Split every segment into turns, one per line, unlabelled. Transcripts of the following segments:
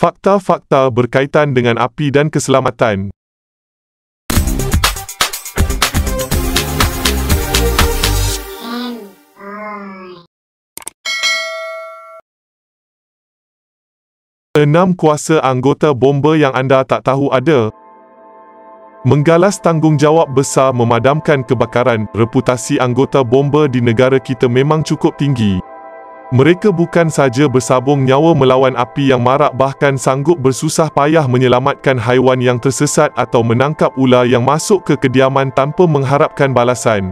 Fakta-fakta berkaitan dengan api dan keselamatan. Enam kuasa anggota bomba yang anda tak tahu ada. Menggalas tanggungjawab besar memadamkan kebakaran, reputasi anggota bomba di negara kita memang cukup tinggi. Mereka bukan saja bersabung nyawa melawan api yang marak, bahkan sanggup bersusah payah menyelamatkan haiwan yang tersesat atau menangkap ular yang masuk ke kediaman tanpa mengharapkan balasan.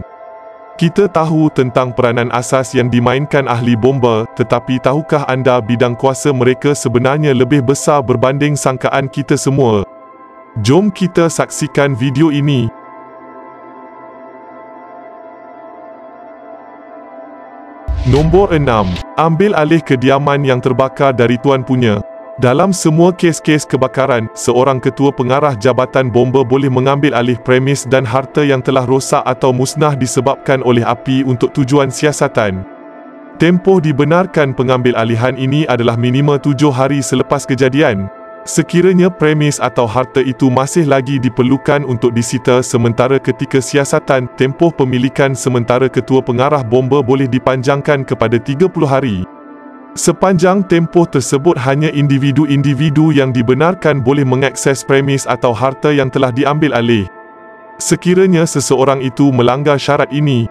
Kita tahu tentang peranan asas yang dimainkan ahli bomba, tetapi tahukah anda bidang kuasa mereka sebenarnya lebih besar berbanding sangkaan kita semua? Jom kita saksikan video ini. Nombor 6. Ambil alih kediaman yang terbakar dari tuan punya. Dalam semua kes-kes kebakaran, seorang ketua pengarah jabatan bomba boleh mengambil alih premis dan harta yang telah rosak atau musnah disebabkan oleh api untuk tujuan siasatan. Tempoh dibenarkan pengambil alihan ini adalah minima 7 hari selepas kejadian. Sekiranya premis atau harta itu masih lagi diperlukan untuk disita sementara ketika siasatan, tempoh pemilikan sementara ketua pengarah bomba boleh dipanjangkan kepada 30 hari. Sepanjang tempoh tersebut, hanya individu-individu yang dibenarkan boleh mengakses premis atau harta yang telah diambil alih. Sekiranya seseorang itu melanggar syarat ini,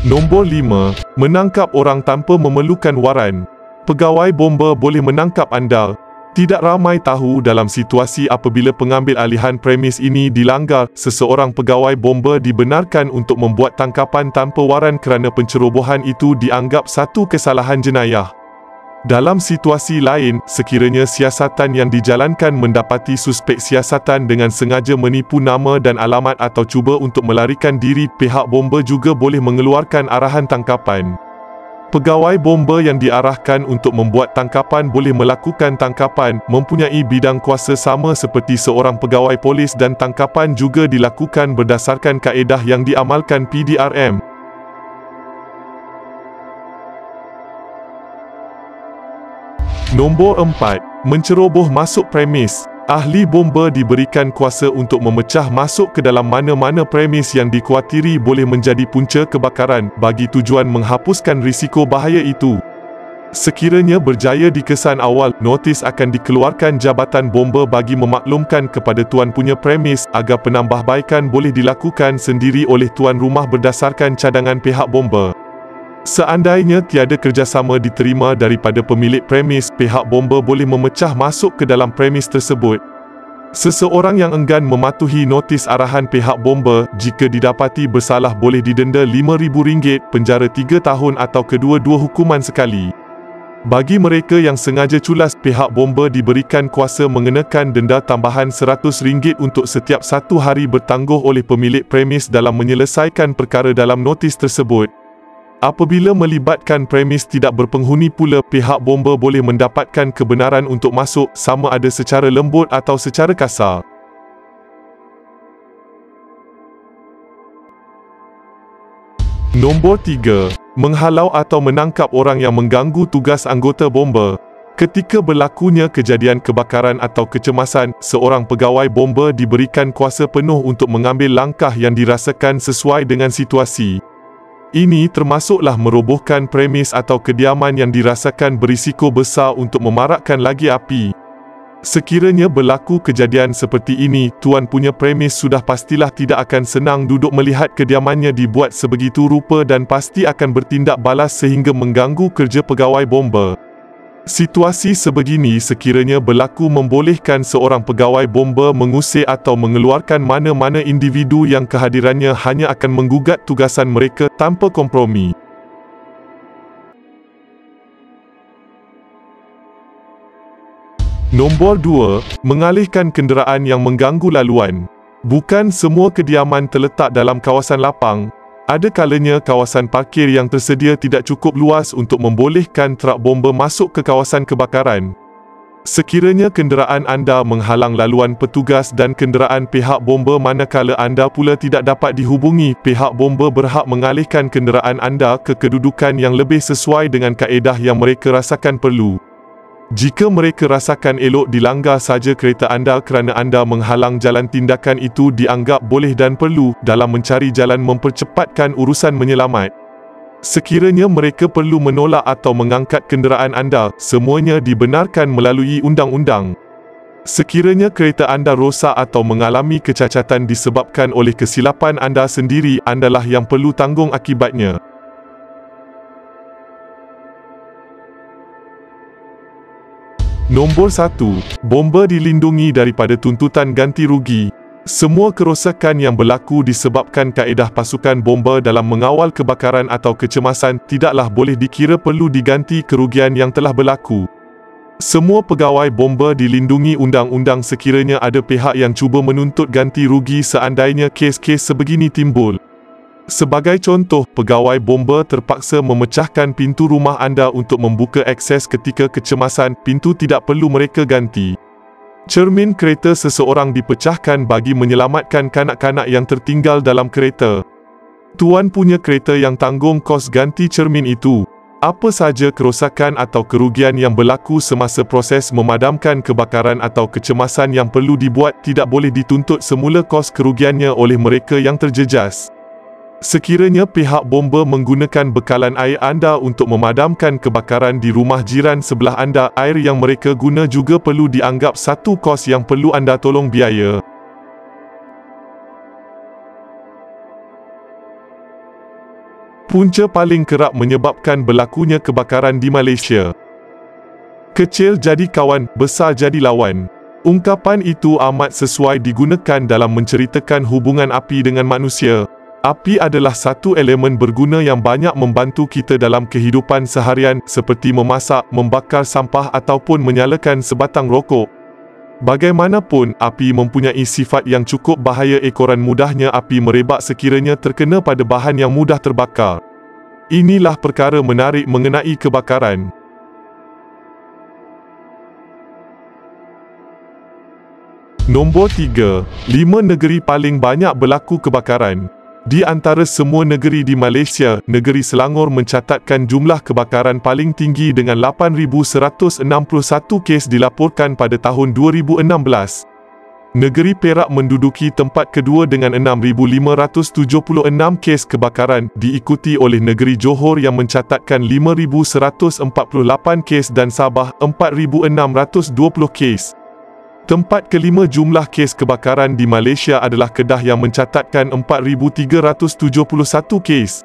Nombor 5. Menangkap orang tanpa memerlukan waran. Pegawai bomba boleh menangkap anda. Tidak ramai tahu dalam situasi apabila pengambil alihan premis ini dilanggar, seseorang pegawai bomba dibenarkan untuk membuat tangkapan tanpa waran kerana pencerobohan itu dianggap satu kesalahan jenayah. Dalam situasi lain, sekiranya siasatan yang dijalankan mendapati suspek siasatan dengan sengaja menipu nama dan alamat atau cuba untuk melarikan diri, pihak bomba juga boleh mengeluarkan arahan tangkapan. Pegawai bomba yang diarahkan untuk membuat tangkapan boleh melakukan tangkapan, mempunyai bidang kuasa sama seperti seorang pegawai polis, dan tangkapan juga dilakukan berdasarkan kaedah yang diamalkan PDRM. Nombor 4. Menceroboh masuk premis. Ahli bomba diberikan kuasa untuk memecah masuk ke dalam mana-mana premis yang dikuatiri boleh menjadi punca kebakaran, bagi tujuan menghapuskan risiko bahaya itu. Sekiranya berjaya di kesan awal, notis akan dikeluarkan jabatan bomba bagi memaklumkan kepada tuan punya premis agar penambahbaikan boleh dilakukan sendiri oleh tuan rumah berdasarkan cadangan pihak bomba. Seandainya tiada kerjasama diterima daripada pemilik premis, pihak bomba boleh memecah masuk ke dalam premis tersebut. Seseorang yang enggan mematuhi notis arahan pihak bomba, jika didapati bersalah boleh didenda RM5,000, penjara 3 tahun atau kedua-dua hukuman sekali. Bagi mereka yang sengaja culas, pihak bomba diberikan kuasa mengenakan denda tambahan RM100 untuk setiap 1 hari bertangguh oleh pemilik premis dalam menyelesaikan perkara dalam notis tersebut. Apabila melibatkan premis tidak berpenghuni pula, pihak bomba boleh mendapatkan kebenaran untuk masuk, sama ada secara lembut atau secara kasar. Nombor 3. Menghalau atau menangkap orang yang mengganggu tugas anggota bomba. Ketika berlakunya kejadian kebakaran atau kecemasan, seorang pegawai bomba diberikan kuasa penuh untuk mengambil langkah yang dirasakan sesuai dengan situasi. Ini termasuklah merobohkan premis atau kediaman yang dirasakan berisiko besar untuk memarakkan lagi api. Sekiranya berlaku kejadian seperti ini, tuan punya premis sudah pastilah tidak akan senang duduk melihat kediamannya dibuat sebegitu rupa dan pasti akan bertindak balas sehingga mengganggu kerja pegawai bomba. Situasi sebegini sekiranya berlaku membolehkan seorang pegawai bomba mengusir atau mengeluarkan mana-mana individu yang kehadirannya hanya akan menggugat tugasan mereka tanpa kompromi. Nombor 2. Mengalihkan kenderaan yang mengganggu laluan. Bukan semua kediaman terletak dalam kawasan lapang. Ada kalanya kawasan parkir yang tersedia tidak cukup luas untuk membolehkan trak bomba masuk ke kawasan kebakaran. Sekiranya kenderaan anda menghalang laluan petugas dan kenderaan pihak bomba manakala anda pula tidak dapat dihubungi, pihak bomba berhak mengalihkan kenderaan anda ke kedudukan yang lebih sesuai dengan kaedah yang mereka rasakan perlu. Jika mereka rasakan elok dilanggar saja kereta anda kerana anda menghalang jalan, tindakan itu dianggap boleh dan perlu dalam mencari jalan mempercepatkan urusan menyelamat. Sekiranya mereka perlu menolak atau mengangkat kenderaan anda, semuanya dibenarkan melalui undang-undang. Sekiranya kereta anda rosak atau mengalami kecacatan disebabkan oleh kesilapan anda sendiri, andalah yang perlu tanggung akibatnya. Nombor 1. Bomba dilindungi daripada tuntutan ganti rugi. Semua kerosakan yang berlaku disebabkan kaedah pasukan bomba dalam mengawal kebakaran atau kecemasan tidaklah boleh dikira perlu diganti kerugian yang telah berlaku. Semua pegawai bomba dilindungi undang-undang sekiranya ada pihak yang cuba menuntut ganti rugi seandainya kes-kes sebegini timbul. Sebagai contoh, pegawai bomba terpaksa memecahkan pintu rumah anda untuk membuka akses ketika kecemasan, pintu tidak perlu mereka ganti. Cermin kereta seseorang dipecahkan bagi menyelamatkan kanak-kanak yang tertinggal dalam kereta. Tuan punya kereta yang tanggung kos ganti cermin itu. Apa sahaja kerosakan atau kerugian yang berlaku semasa proses memadamkan kebakaran atau kecemasan yang perlu dibuat tidak boleh dituntut semula kos kerugiannya oleh mereka yang terjejas. Sekiranya pihak bomba menggunakan bekalan air anda untuk memadamkan kebakaran di rumah jiran sebelah anda, air yang mereka guna juga perlu dianggap satu kos yang perlu anda tolong biaya. Punca paling kerap menyebabkan berlakunya kebakaran di Malaysia. Kecil jadi kawan, besar jadi lawan. Ungkapan itu amat sesuai digunakan dalam menceritakan hubungan api dengan manusia. Api adalah satu elemen berguna yang banyak membantu kita dalam kehidupan seharian seperti memasak, membakar sampah ataupun menyalakan sebatang rokok. Bagaimanapun, api mempunyai sifat yang cukup bahaya. Ekoran mudahnya api merebak sekiranya terkena pada bahan yang mudah terbakar. Inilah perkara menarik mengenai kebakaran. Nombor 3. 5 negeri paling banyak berlaku kebakaran. Di antara semua negeri di Malaysia, negeri Selangor mencatatkan jumlah kebakaran paling tinggi dengan 8,161 kes dilaporkan pada tahun 2016. Negeri Perak menduduki tempat kedua dengan 6,576 kes kebakaran, diikuti oleh negeri Johor yang mencatatkan 5,148 kes dan Sabah 4,620 kes. Tempat kelima jumlah kes kebakaran di Malaysia adalah Kedah yang mencatatkan 4,371 kes.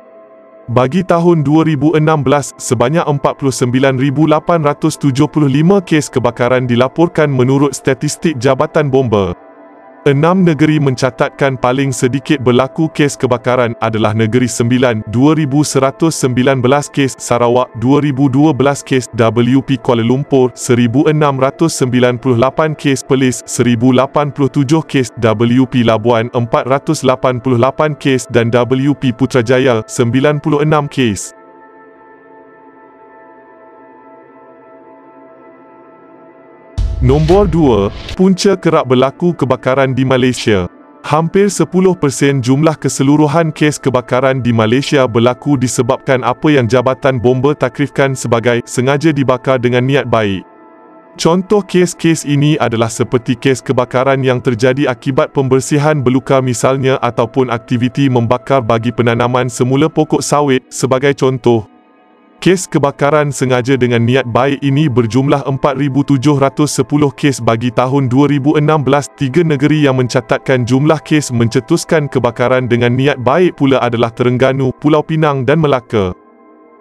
Bagi tahun 2016, sebanyak 49,875 kes kebakaran dilaporkan menurut statistik Jabatan Bomba. 6 negeri mencatatkan paling sedikit berlaku kes kebakaran adalah Negeri Sembilan 2,119 kes, Sarawak 2,012 kes, WP Kuala Lumpur 1,698 kes, Perlis 1,087 kes, WP Labuan 488 kes dan WP Putrajaya 96 kes. Nombor 2. Punca kerap berlaku kebakaran di Malaysia. Hampir 10% jumlah keseluruhan kes kebakaran di Malaysia berlaku disebabkan apa yang Jabatan Bomba takrifkan sebagai sengaja dibakar dengan niat baik. Contoh kes-kes ini adalah seperti kes kebakaran yang terjadi akibat pembersihan belukar misalnya ataupun aktiviti membakar bagi penanaman semula pokok sawit sebagai contoh. Kes kebakaran sengaja dengan niat baik ini berjumlah 4,710 kes bagi tahun 2016. 3 negeri yang mencatatkan jumlah kes mencetuskan kebakaran dengan niat baik pula adalah Terengganu, Pulau Pinang dan Melaka.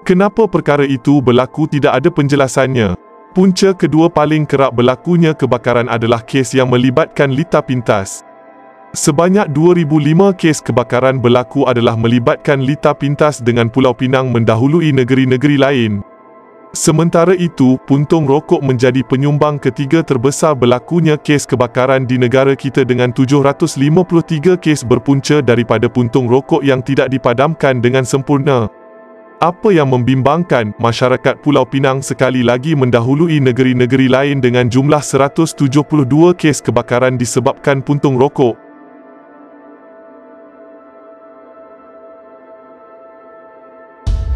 Kenapa perkara itu berlaku tidak ada penjelasannya. Punca kedua paling kerap berlakunya kebakaran adalah kes yang melibatkan lita pintas. Sebanyak 2,005 kes kebakaran berlaku adalah melibatkan lita pintas dengan Pulau Pinang mendahului negeri-negeri lain. Sementara itu, puntung rokok menjadi penyumbang ketiga terbesar berlakunya kes kebakaran di negara kita dengan 753 kes berpunca daripada puntung rokok yang tidak dipadamkan dengan sempurna. Apa yang membimbangkan, masyarakat Pulau Pinang sekali lagi mendahului negeri-negeri lain dengan jumlah 172 kes kebakaran disebabkan puntung rokok.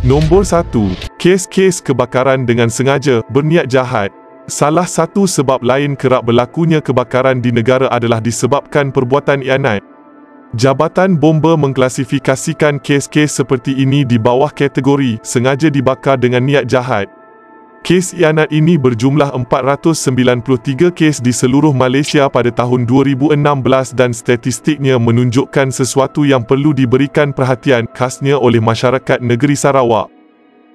Nombor 1. Kes-kes kebakaran dengan sengaja, berniat jahat. Salah satu sebab lain kerap berlakunya kebakaran di negara adalah disebabkan perbuatan ianat. Jabatan Bomba mengklasifikasikan kes-kes seperti ini di bawah kategori sengaja dibakar dengan niat jahat. Kes ianat ini berjumlah 493 kes di seluruh Malaysia pada tahun 2016 dan statistiknya menunjukkan sesuatu yang perlu diberikan perhatian khasnya oleh masyarakat negeri Sarawak.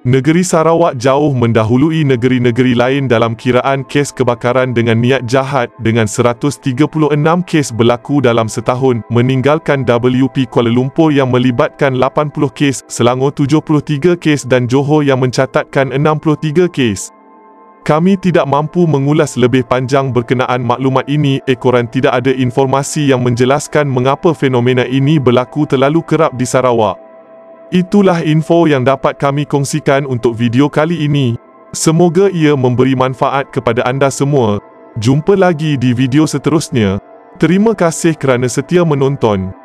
Negeri Sarawak jauh mendahului negeri-negeri lain dalam kiraan kes kebakaran dengan niat jahat dengan 136 kes berlaku dalam setahun, meninggalkan WP Kuala Lumpur yang melibatkan 80 kes, Selangor 73 kes dan Johor yang mencatatkan 63 kes. Kami tidak mampu mengulas lebih panjang berkenaan maklumat ini, ekoran tidak ada informasi yang menjelaskan mengapa fenomena ini berlaku terlalu kerap di Sarawak. Itulah info yang dapat kami kongsikan untuk video kali ini. Semoga ia memberi manfaat kepada anda semua. Jumpa lagi di video seterusnya. Terima kasih kerana setia menonton.